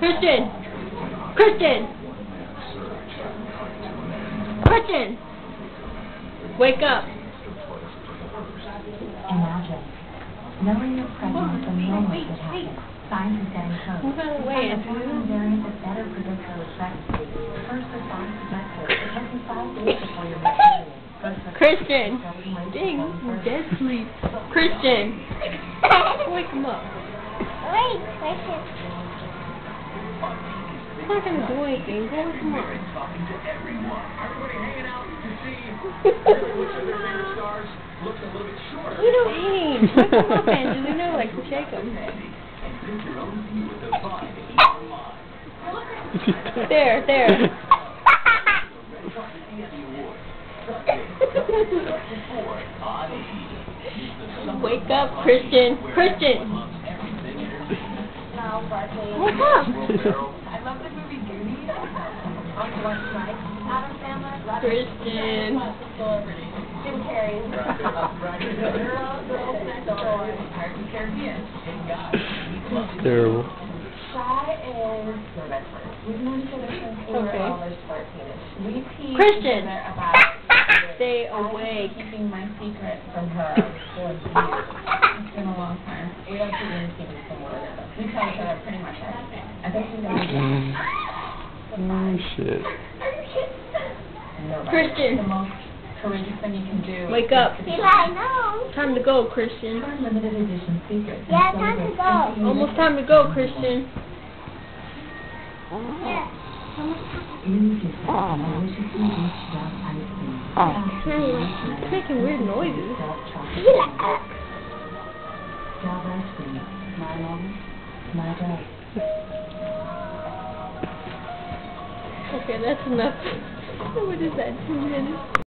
Christian! Christian! Christian! Wake up! Imagine knowing your presence the moment it happens. Science is getting close. Move out of the way. A pattern variant that better predicts your pregnancy. First response to vector. It takes you 5 days before your next period. Christian! Dang, dead sleep. Christian! Wake him up. Wait, Christian. He's not gonna do anything. Go wake him up. You know, hey, wake him up, Angelina. Like to shake him. There, there. Wake up, Christian. Christian! Wake up! I love the movie Goonies. On one side, Adam Sandler, Christian. Jim Carrey. Terrible. Shy is the best friend. We've known each other since we were almost 14ish. We tease Christian. each other about Stay awake. keeping my secret from her for years. It's been a long time. We don't keep any secrets from one another. We tell each other pretty much everything. I think she's going to Oh, shit. Christian. The most courageous thing you can do. Wake up. I know. Time to go, Christian. Limited edition secrets. Yeah, time to go. Almost time to go, Christian. Yeah. He's making weird noises. Okay, that's enough. What is that, 2 minutes?